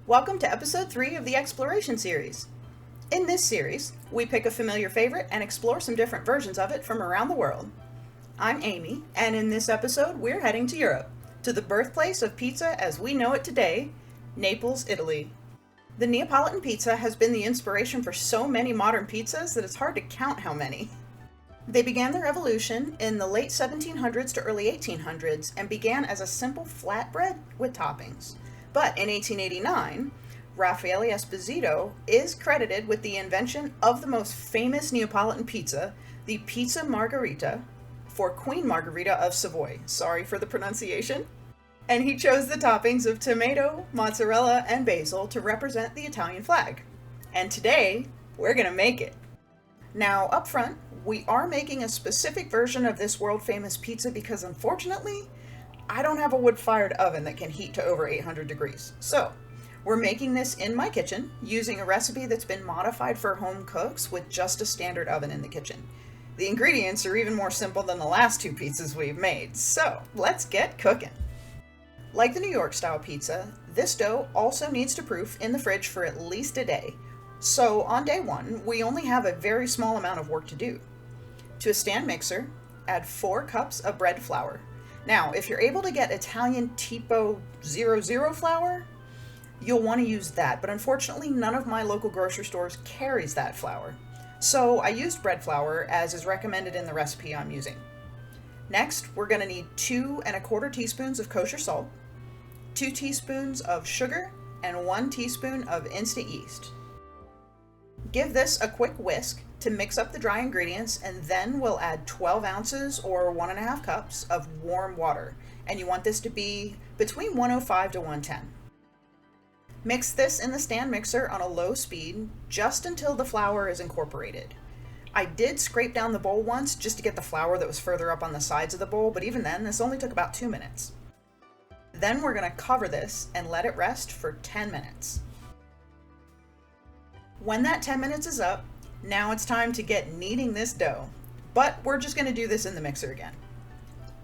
Welcome to episode 3 of the Exploration series. In this series, we pick a familiar favorite and explore some different versions of it from around the world. I'm Amy, and in this episode, we're heading to Europe, to the birthplace of pizza as we know it today, Naples, Italy. The Neapolitan pizza has been the inspiration for so many modern pizzas that it's hard to count how many. They began their evolution in the late 1700s to early 1800s and began as a simple flatbread with toppings. But in 1889, Raffaele Esposito is credited with the invention of the most famous Neapolitan pizza, the Pizza Margherita, for Queen Margherita of Savoy. Sorry for the pronunciation. And he chose the toppings of tomato, mozzarella, and basil to represent the Italian flag. And today, we're gonna make it. Now, up front, we are making a specific version of this world-famous pizza because unfortunately, I don't have a wood-fired oven that can heat to over 800 degrees. So, we're making this in my kitchen using a recipe that's been modified for home cooks with just a standard oven in the kitchen. The ingredients are even more simple than the last two pizzas we've made, so let's get cooking. Like the New York style pizza, this dough also needs to proof in the fridge for at least a day. So on day one, we only have a very small amount of work to do. To a stand mixer, add 4 cups of bread flour. Now, if you're able to get Italian Tipo 00 flour, you'll want to use that, but unfortunately none of my local grocery stores carries that flour. So I used bread flour as is recommended in the recipe I'm using. Next, we're going to need 2 1/4 teaspoons of kosher salt, 2 teaspoons of sugar, and 1 teaspoon of instant yeast. Give this a quick whisk to mix up the dry ingredients, and then we'll add 12 ounces or 1.5 cups of warm water. And you want this to be between 105 to 110. Mix this in the stand mixer on a low speed just until the flour is incorporated. I did scrape down the bowl once just to get the flour that was further up on the sides of the bowl, but even then, this only took about 2 minutes. Then we're going to cover this and let it rest for 10 minutes. When that 10 minutes is up, now it's time to get kneading this dough, but we're just going to do this in the mixer again.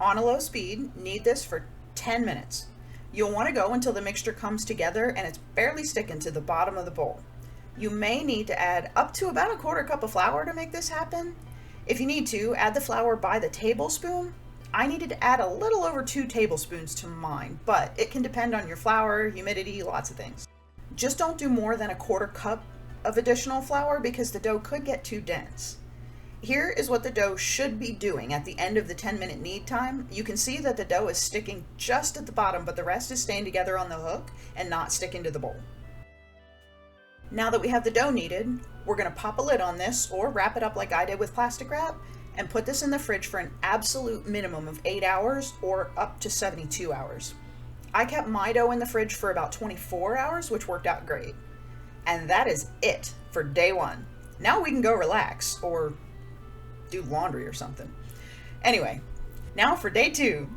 On a low speed, knead this for 10 minutes. You'll want to go until the mixture comes together and it's barely sticking to the bottom of the bowl. You may need to add up to about 1/4 cup of flour to make this happen. If you need to, add the flour by the tablespoon. I needed to add a little over 2 tablespoons to mine, but it can depend on your flour, humidity, lots of things. Just don't do more than 1/4 cup of additional flour because the dough could get too dense. Here is what the dough should be doing at the end of the 10-minute knead time. You can see that the dough is sticking just at the bottom, but the rest is staying together on the hook and not sticking to the bowl. Now that we have the dough kneaded, we're going to pop a lid on this or wrap it up like I did with plastic wrap and put this in the fridge for an absolute minimum of 8 hours or up to 72 hours. I kept my dough in the fridge for about 24 hours, which worked out great. And that is it for day 1. Now we can go relax or do laundry or something. Anyway, now for day 2.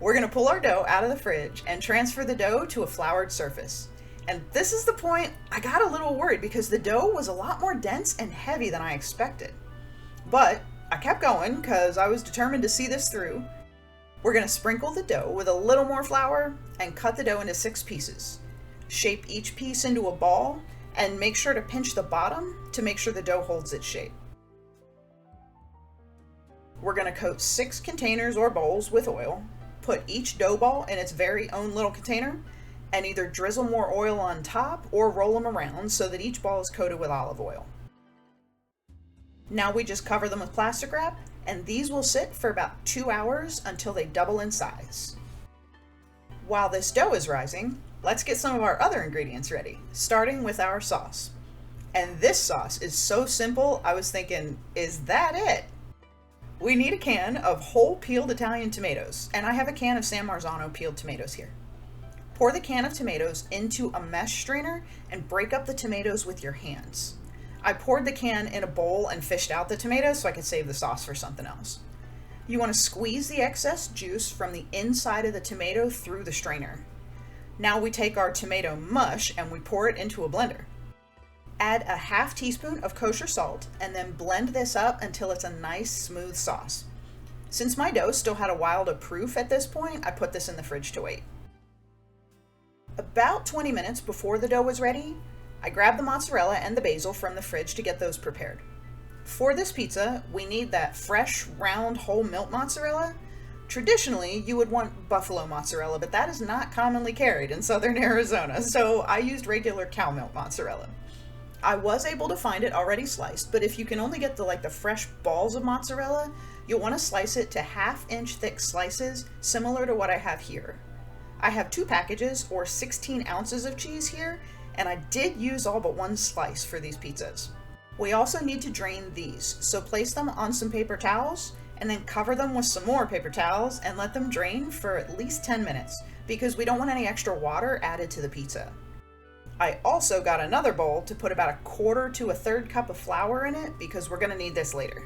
We're going to pull our dough out of the fridge and transfer the dough to a floured surface. And this is the point I got a little worried because the dough was a lot more dense and heavy than I expected. But I kept going because I was determined to see this through. We're going to sprinkle the dough with a little more flour and cut the dough into 6 pieces. Shape each piece into a ball and make sure to pinch the bottom to make sure the dough holds its shape. We're going to coat 6 containers or bowls with oil, put each dough ball in its very own little container, and either drizzle more oil on top or roll them around so that each ball is coated with olive oil. Now we just cover them with plastic wrap, and these will sit for about 2 hours until they double in size. While this dough is rising, let's get some of our other ingredients ready, starting with our sauce. And this sauce is so simple, I was thinking, is that it? We need a can of whole peeled Italian tomatoes, and I have a can of San Marzano peeled tomatoes here. Pour the can of tomatoes into a mesh strainer and break up the tomatoes with your hands. I poured the can in a bowl and fished out the tomatoes so I could save the sauce for something else. You want to squeeze the excess juice from the inside of the tomato through the strainer. Now we take our tomato mush and we pour it into a blender. Add a 1/2 teaspoon of kosher salt and then blend this up until it's a nice smooth sauce. Since my dough still had a while to proof at this point, I put this in the fridge to wait. A About 20 minutes before the dough was ready, I grabbed the mozzarella and the basil from the fridge to get those prepared. For this pizza, we need that fresh, round, whole milk mozzarella. Traditionally, you would want buffalo mozzarella, but that is not commonly carried in southern Arizona, so I used regular cow milk mozzarella. I was able to find it already sliced, but if you can only get the fresh balls of mozzarella, you'll want to slice it to 1/2-inch thick slices, similar to what I have here. I have 2 packages, or 16 ounces of cheese here, and I did use all but 1 slice for these pizzas. We also need to drain these, so place them on some paper towels, and then cover them with some more paper towels and let them drain for at least 10 minutes, because we don't want any extra water added to the pizza. I also got another bowl to put about 1/4 to 1/3 cup of flour in it, because we're going to need this later.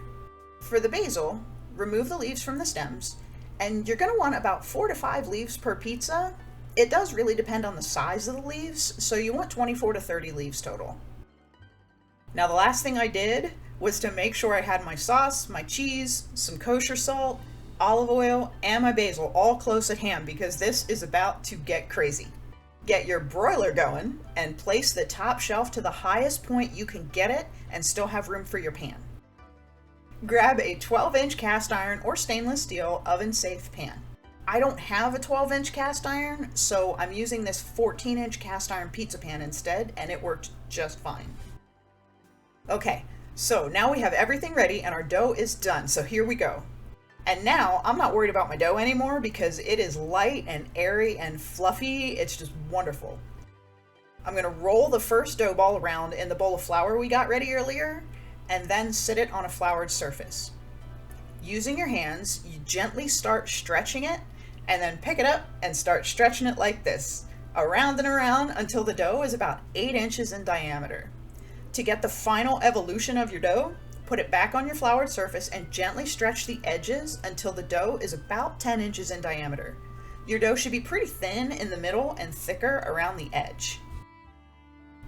For the basil, remove the leaves from the stems, and you're going to want about 4 to 5 leaves per pizza. It does really depend on the size of the leaves, so you want 24 to 30 leaves total. Now the last thing I did was to make sure I had my sauce, my cheese, some kosher salt, olive oil, and my basil all close at hand, because this is about to get crazy. Get your broiler going and place the top shelf to the highest point you can get it and still have room for your pan. Grab a 12-inch cast iron or stainless steel oven-safe pan. I don't have a 12-inch cast iron, so I'm using this 14-inch cast iron pizza pan instead, and it worked just fine. Okay, so now we have everything ready and our dough is done, so here we go. And now I'm not worried about my dough anymore because it is light and airy and fluffy. It's just wonderful. I'm going to roll the first dough ball around in the bowl of flour we got ready earlier, and then sit it on a floured surface. Using your hands, you gently start stretching it, and then pick it up and start stretching it like this, around and around until the dough is about 8 inches in diameter. To get the final evolution of your dough, put it back on your floured surface and gently stretch the edges until the dough is about 10 inches in diameter. Your dough should be pretty thin in the middle and thicker around the edge.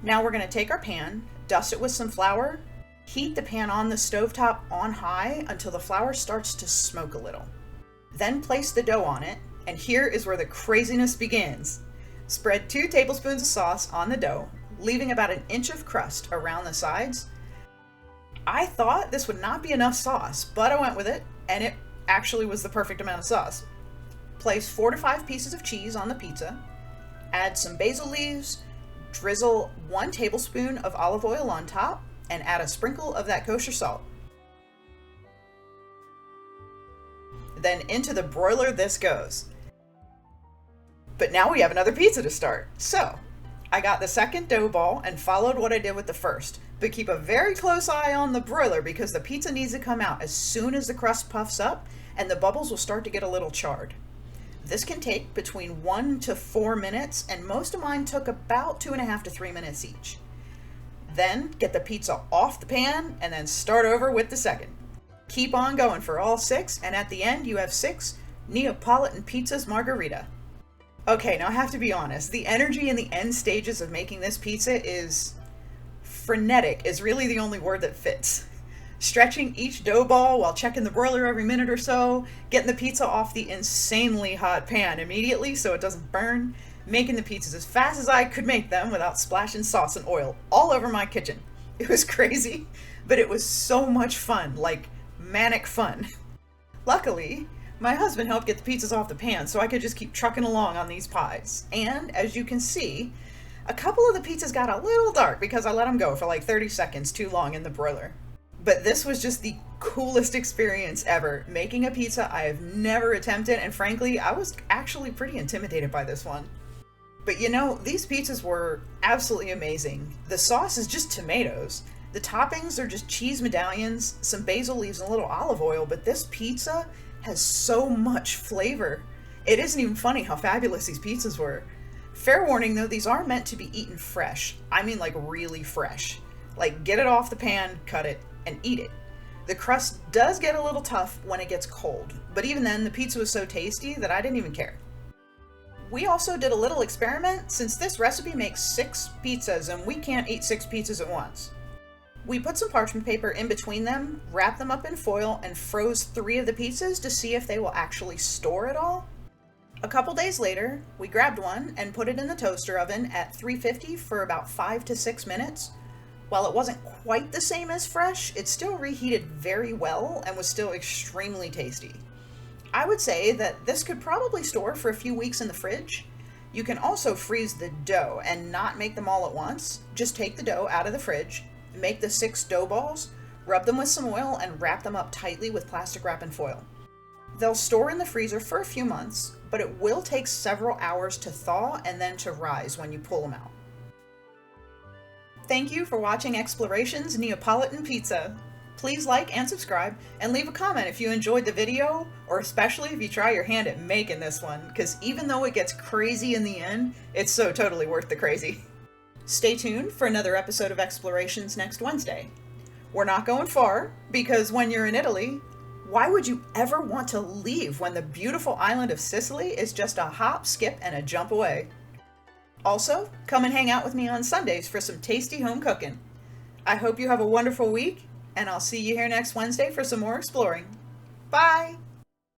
Now we're going to take our pan, dust it with some flour, heat the pan on the stovetop on high until the flour starts to smoke a little. Then place the dough on it, and here is where the craziness begins. Spread 2 tablespoons of sauce on the dough, leaving about 1 inch of crust around the sides. I thought this would not be enough sauce, but I went with it, and it actually was the perfect amount of sauce. Place 4 to 5 pieces of cheese on the pizza, add some basil leaves, drizzle 1 tablespoon of olive oil on top, and add a sprinkle of that kosher salt. Then into the broiler this goes. But now we have another pizza to start. So, I got the second dough ball and followed what I did with the first, but keep a very close eye on the broiler because the pizza needs to come out as soon as the crust puffs up and the bubbles will start to get a little charred. This can take between 1 to 4 minutes, and most of mine took about 2.5 to 3 minutes each. Then get the pizza off the pan and then start over with the second. Keep on going for all 6, and at the end you have 6 Neapolitan pizzas margherita. Okay, now I have to be honest, the energy in the end stages of making this pizza is frenetic is really the only word that fits. Stretching each dough ball while checking the broiler every minute or so, getting the pizza off the insanely hot pan immediately so it doesn't burn, making the pizzas as fast as I could make them without splashing sauce and oil all over my kitchen. It was crazy, but it was so much fun, like manic fun. Luckily, my husband helped get the pizzas off the pan so I could just keep trucking along on these pies. And as you can see, a couple of the pizzas got a little dark because I let them go for like 30 seconds too long in the broiler. But this was just the coolest experience ever, making a pizza I have never attempted, and frankly, I was actually pretty intimidated by this one. But you know, these pizzas were absolutely amazing. The sauce is just tomatoes. The toppings are just cheese medallions, some basil leaves, and a little olive oil, but this pizza has so much flavor. It isn't even funny how fabulous these pizzas were. Fair warning though, these are meant to be eaten fresh. I mean like really fresh. Like get it off the pan, cut it, and eat it. The crust does get a little tough when it gets cold, but even then the pizza was so tasty that I didn't even care. We also did a little experiment since this recipe makes 6 pizzas and we can't eat 6 pizzas at once. We put some parchment paper in between them, wrapped them up in foil, and froze 3 of the pizzas to see if they will actually store at all. A couple days later, we grabbed one and put it in the toaster oven at 350 for about 5 to 6 minutes. While it wasn't quite the same as fresh, it still reheated very well and was still extremely tasty. I would say that this could probably store for a few weeks in the fridge. You can also freeze the dough and not make them all at once. Just take the dough out of the fridge, make the 6 dough balls, rub them with some oil, and wrap them up tightly with plastic wrap and foil. They'll store in the freezer for a few months, but it will take several hours to thaw and then to rise when you pull them out. Thank you for watching Explorations Neapolitan Pizza. Please like and subscribe, and leave a comment if you enjoyed the video, or especially if you try your hand at making this one, because even though it gets crazy in the end, it's so totally worth the crazy. Stay tuned for another episode of Explorations next Wednesday. We're not going far, because when you're in Italy, why would you ever want to leave when the beautiful island of Sicily is just a hop, skip, and a jump away? Also, come and hang out with me on Sundays for some tasty home cooking. I hope you have a wonderful week, and I'll see you here next Wednesday for some more exploring. Bye!